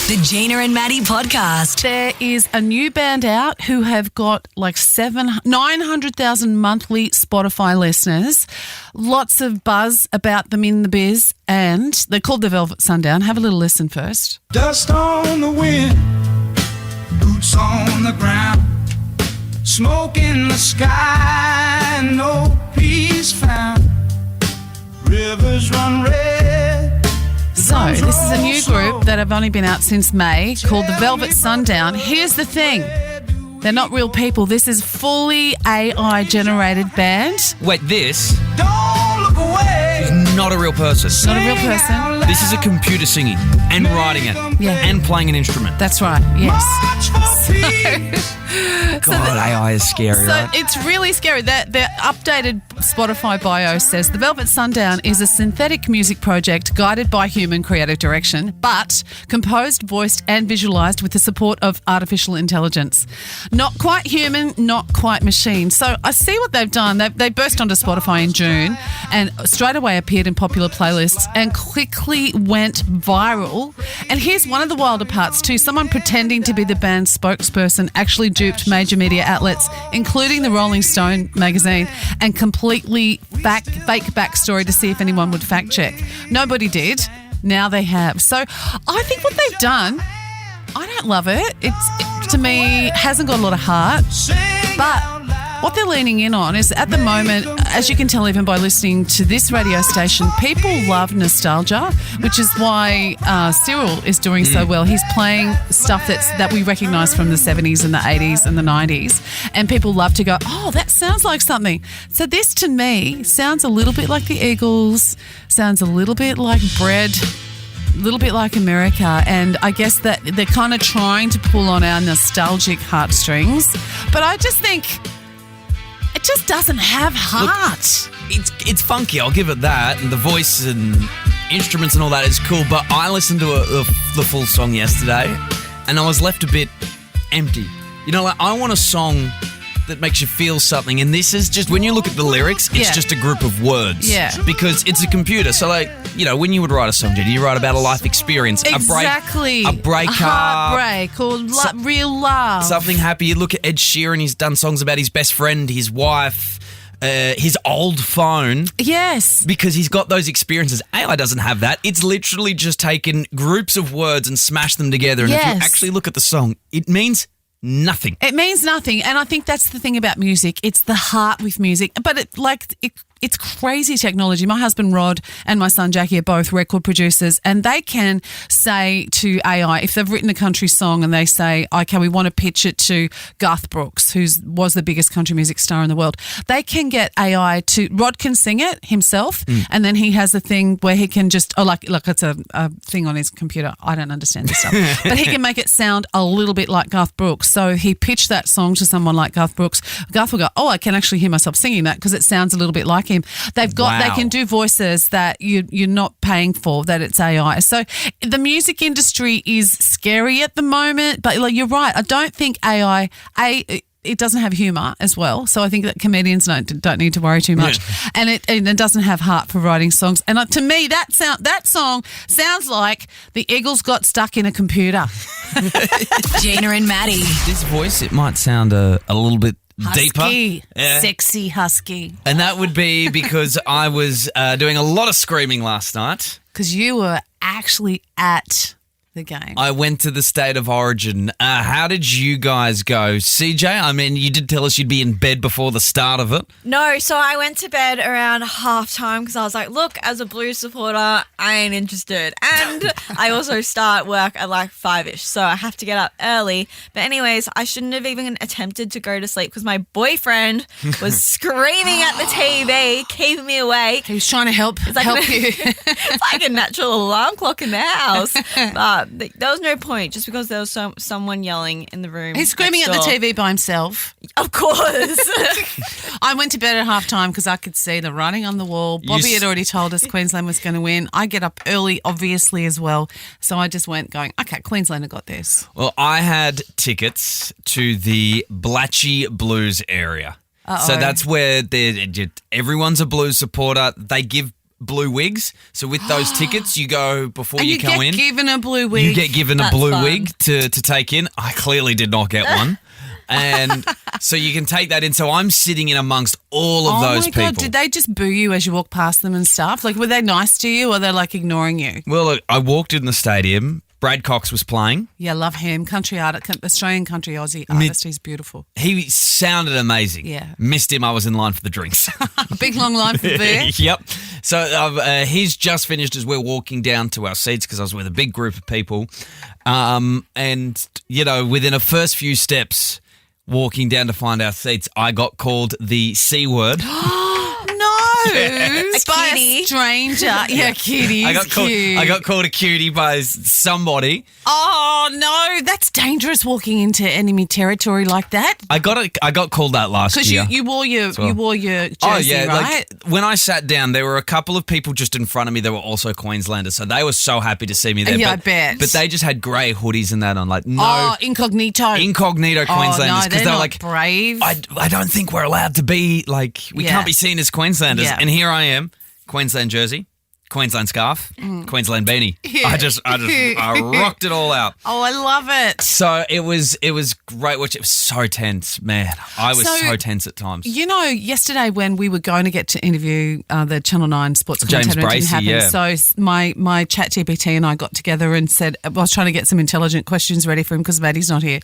The Gina and Maddie podcast. There is a new band out who have got like 900,000 monthly Spotify listeners. Lots of buzz about them in the biz, and they're called The Velvet Sundown. Have a little listen first. Dust on the wind, boots on the ground, smoke in the sky, no peace found. Rivers run red. So, this is a new group that have only been out since May called The Velvet Sundown. Here's the thing. They're not real people. This is fully AI-generated band. Wait, this Don't look away. is not a real person. Not a real person. This is a computer singing and writing it Yeah. and playing an instrument. That's right, yes. March for peace. God, AI is scary, So right? it's really scary. Their updated Spotify bio says The Velvet Sundown is a synthetic music project guided by human creative direction, but composed, voiced and visualised with the support of artificial intelligence. Not quite human, not quite machine. So I see what they've done. They burst onto Spotify in June and straight away appeared in popular playlists and quickly went viral. And here's one of the wilder parts too. Someone pretending to be the band's spokesperson actually duped major media outlets, including the Rolling Stone magazine, and completely fake backstory to see if anyone would fact check. Nobody did. Now they have. So I think what they've done, I don't love it. It to me hasn't got a lot of heart. But what they're leaning in on is, at the moment, as you can tell even by listening to this radio station, people love nostalgia, which is why Cyril is doing so well. He's playing stuff that we recognise from the 70s and the 80s and the 90s, and people love to go, oh, that sounds like something. So this, to me, sounds a little bit like the Eagles, sounds a little bit like Bread, a little bit like America, and I guess that they're kind of trying to pull on our nostalgic heartstrings. But I just think it just doesn't have heart. It's funky, I'll give it that. And the voice and instruments and all that is cool. But I listened to the full song yesterday and I was left a bit empty. You know, like, I want a song that makes you feel something. And this is just, when you look at the lyrics, it's Yeah. just a group of words. Yeah. Because it's a computer. So, like, you know, when you would write a song, Jenny, you write about a life experience. Exactly. A breakup. Heartbreak or real love. Something happy. You look at Ed Sheeran, he's done songs about his best friend, his wife, his old phone. Yes. Because he's got those experiences. AI doesn't have that. It's literally just taken groups of words and smashed them together. And if you Yes. actually look at the song, it means nothing. It means nothing. And I think that's the thing about music. It's the heart with music. But it's crazy technology. My husband Rod and my son Jackie are both record producers, and they can say to AI, if they've written a country song and they say, okay, we want to pitch it to Garth Brooks, who was the biggest country music star in the world, they can get AI to, Rod can sing it himself, and then he has a thing where he can just, like it's a thing on his computer. I don't understand this stuff. But he can make it sound a little bit like Garth Brooks. So he pitched that song to someone like Garth Brooks. Garth will go, oh, I can actually hear myself singing that because it sounds a little bit like him. They can do voices that you're not paying for, that it's AI. So the music industry is scary at the moment, but like, you're right. I don't think AI, it doesn't have humour as well. So I think that comedians don't need to worry too much. Yeah. And it doesn't have heart for writing songs. And to me, that song sounds like the Eagles got stuck in a computer. Gina and Maddie. This voice, it might sound a little bit Husky, deeper. Yeah. sexy husky. And that would be because I was doing a lot of screaming last night. Because you were actually at the game. I went to the State of Origin. How did you guys go? CJ, I mean, you did tell us you'd be in bed before the start of it. No, so I went to bed around halftime because I was like, look, as a Blues supporter, I ain't interested. And I also start work at like 5-ish, so I have to get up early. But anyways, I shouldn't have even attempted to go to sleep because my boyfriend was screaming at the TV, keeping me awake. He was trying to help you. It's like a natural alarm clock in the house. But there was no point just because there was someone yelling in the room. He's screaming at the TV by himself. Of course. I went to bed at halftime because I could see the writing on the wall. Bobby had already told us Queensland was going to win. I get up early, obviously, as well. So I just went going, okay, Queensland have got this. Well, I had tickets to the Blatchy Blues area. Uh-oh. So that's where everyone's a Blues supporter. They give blue wigs. So with those tickets, you go before And you you come in. get given a blue wig. You get given a That's blue fun. wig to take in. I clearly did not get one. And so you can take that in. So I'm sitting in amongst all of those people. Oh my God, did they just boo you as you walk past them and stuff? Like, were they nice to you or they're like ignoring you? Well, look, I walked in the stadium. Brad Cox was playing. Yeah, love him. Country artist, Australian country Aussie artist. He's beautiful. He sounded amazing. Yeah. Missed him. I was in line for the drinks. Big long line for beer. Yep. So he's just finished as we're walking down to our seats because I was with a big group of people. And, within a first few steps, walking down to find our seats, I got called the C word. No, Yes. by cutie. a stranger. Yeah, cutie. I got called a cutie by somebody. Oh no, that's dangerous walking into enemy territory like that. I got called that last Because year. you wore your jersey, Oh yeah, right? like when I sat down, there were a couple of people just in front of me that were also Queenslanders, so they were so happy to see me there. Yeah, but, I bet. But they just had grey hoodies and that on, like Incognito. incognito Queenslanders Oh no, they're they're not like brave. I don't think we're allowed to be like we Yeah. can't be seen as Queenslanders. Yeah. And here I am, Queensland jersey, Queensland scarf, Queensland beanie. Yeah. I rocked it all out. Oh, I love it. So it was great. Which it was so tense, man. I was so tense at times. You know, yesterday when we were going to get to interview the Channel 9 sports James commentator, it didn't Bracey, happen. yeah. So my chat GPT and I got together and said, I was trying to get some intelligent questions ready for him because Maddie's not here.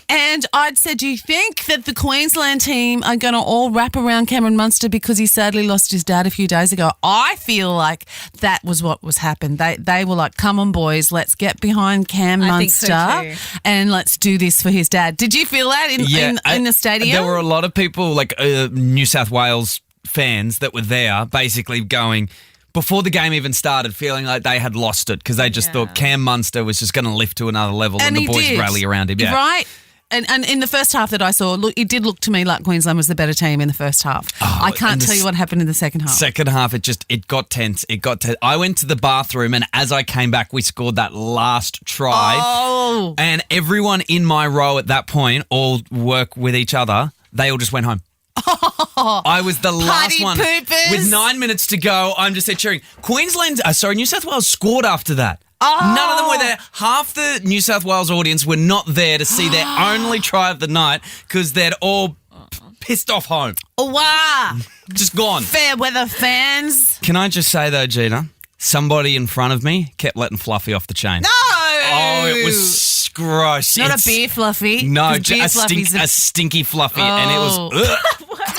And I'd said, do you think that the Queensland team are going to all wrap around Cameron Munster because he sadly lost his dad a few days ago? I feel like that was what was happened. They were like, come on, boys, let's get behind Cam I think so Munster too. and let's do this for his dad. Did you feel that in the stadium? There were a lot of people, like New South Wales fans, that were there basically going, before the game even started, feeling like they had lost it because they just thought Cam Munster was just going to lift to another level and the he boys did. rally around him. Yeah. Right. And in the first half that I saw, look, it did look to me like Queensland was the better team in the first half. I can't tell you what happened in the second half. Second half, it got tense. I went to the bathroom, and as I came back, we scored that last try. Oh. And everyone in my row at that point, all work with each other, they all just went home. I was the last Party one. poopers. With 9 minutes to go, I'm just there cheering. New South Wales scored after that. Oh. None of them were there. Half the New South Wales audience were not there to see their only try of the night because they'd all pissed off home. Wow. Just gone. Fair weather fans. Can I just say though, Gina, somebody in front of me kept letting Fluffy off the chain. No. Oh, it was gross. Not a beer fluffy. No, 'cause beer a fluffies stinky Fluffy, and it was. Ugh.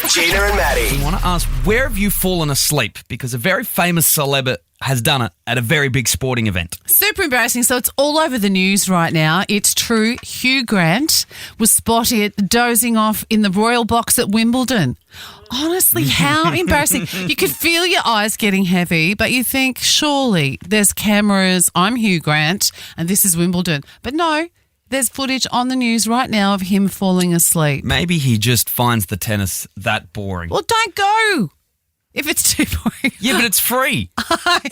Gina and Maddie. I want to ask, where have you fallen asleep? Because a very famous celeb has done it at a very big sporting event. Super embarrassing. So it's all over the news right now. It's true. Hugh Grant was spotted dozing off in the royal box at Wimbledon. Honestly, how embarrassing. You could feel your eyes getting heavy, but you think, surely there's cameras. I'm Hugh Grant and this is Wimbledon. But no, there's footage on the news right now of him falling asleep. Maybe he just finds the tennis that boring. Well, don't go if it's too boring. Yeah, but it's free.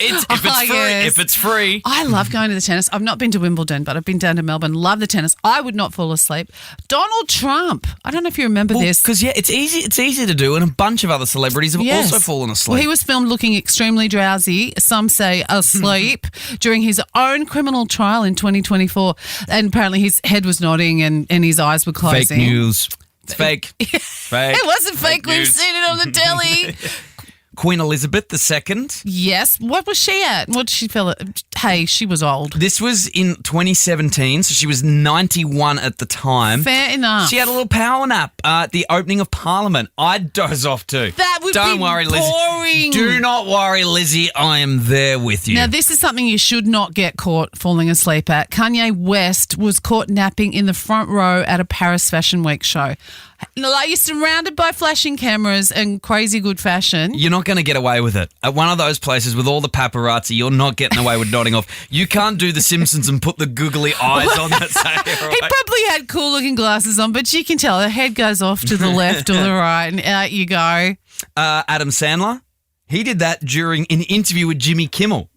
If it's free. I love going to the tennis. I've not been to Wimbledon, but I've been down to Melbourne. Love the tennis. I would not fall asleep. Donald Trump. I don't know if you remember this. Because it's easy. It's easy to do, and a bunch of other celebrities have Yes. also fallen asleep. Well, he was filmed looking extremely drowsy, some say asleep, during his own criminal trial in 2024. And apparently his head was nodding and his eyes were closing. Fake news. It's fake. Fake. It wasn't fake. We've news. seen it on the telly. Queen Elizabeth II. Yes. What was she at? What did she feel? Hey, she was old. This was in 2017, so she was 91 at the time. Fair enough. She had a little power nap at the opening of Parliament. I'd doze off too. That would Don't be worry, Lizzie. boring. Do not worry, Lizzie. I am there with you. Now, this is something you should not get caught falling asleep at. Kanye West was caught napping in the front row at a Paris Fashion Week show. Like, you're surrounded by flashing cameras and crazy good fashion. You're not going to get away with it. At one of those places with all the paparazzi, you're not getting away with nodding off. You can't do The Simpsons and put the googly eyes on that. He probably had cool-looking glasses on, but you can tell the head goes off to the left or the right, and out you go. Adam Sandler, he did that during an interview with Jimmy Kimmel.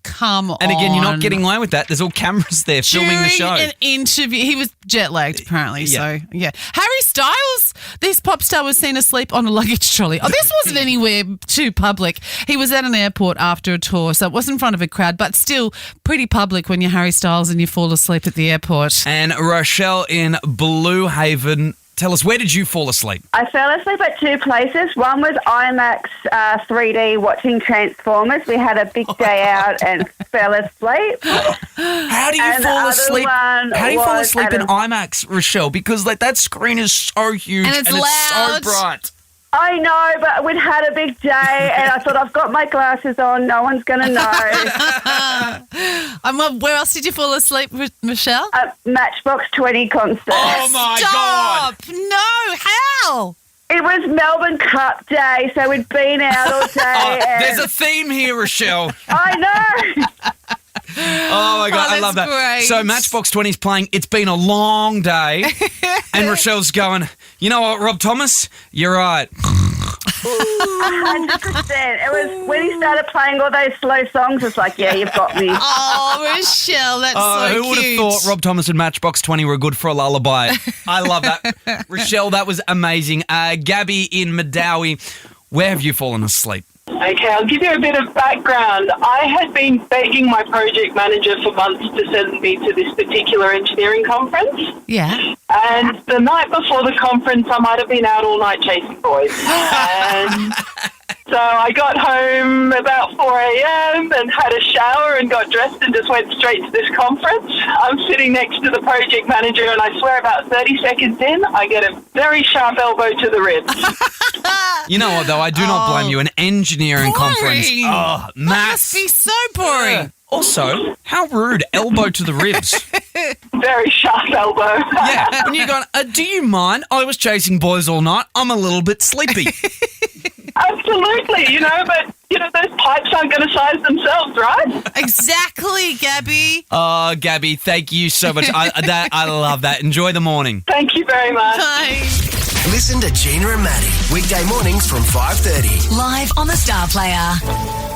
Come on. And again, you're not getting away with that. There's all cameras there filming the show. During an interview, he was jet lagged apparently. Yeah. So yeah, Harry Styles, this pop star was seen asleep on a luggage trolley. Oh, this wasn't anywhere too public. He was at an airport after a tour, so it wasn't in front of a crowd, but still pretty public when you're Harry Styles and you fall asleep at the airport. And Rochelle in Blue Haven, tell us, where did you fall asleep? I fell asleep at two places. One was IMAX 3D watching Transformers. We had a big day out and fell asleep. How do you And the fall other asleep? one How do you fall was asleep at in a- IMAX, Rochelle? Because like that screen is so huge And it's so loud. bright. I know, but we'd had a big day and I thought, I've got my glasses on. No one's going to know. Where else did you fall asleep, Michelle? A Matchbox 20 concert. Oh my God! Stop! No, how? It was Melbourne Cup Day, so we'd been out all day. Oh, and there's a theme here, Rochelle. I know. Oh my God, I that's love that. great. So Matchbox 20's playing. It's been a long day, and Rochelle's going, you know what, Rob Thomas? You're right. 100%. It was when he started playing all those slow songs, it's like, yeah, you've got me. Oh, Rochelle, that's so Who would have cute. thought Rob Thomas and Matchbox 20 were good for a lullaby? I love that. Rochelle, that was amazing. Gabby in Madawi, where have you fallen asleep? Okay, I'll give you a bit of background. I had been begging my project manager for months to send me to this particular engineering conference. Yeah. And the night before the conference, I might have been out all night chasing boys. And so I got home about 4 a.m. and had a shower and got dressed and just went straight to this conference. I'm sitting next to the project manager and I swear about 30 seconds in, I get a very sharp elbow to the ribs. You know what, though? I do not blame you. An engineering Boring. conference. Oh, That maths. must be so boring. Also, how rude. Elbow to the ribs. Very sharp elbow. Yeah. When you're going, do you mind? I was chasing boys all night. I'm a little bit sleepy. Absolutely, but, those pipes aren't going to size themselves, right? Exactly, Gabby. Oh, Gabby, thank you so much. I love that. Enjoy the morning. Thank you very much. Bye. Listen to Gina and Maddie weekday mornings from 5:30. Live on the Star Player.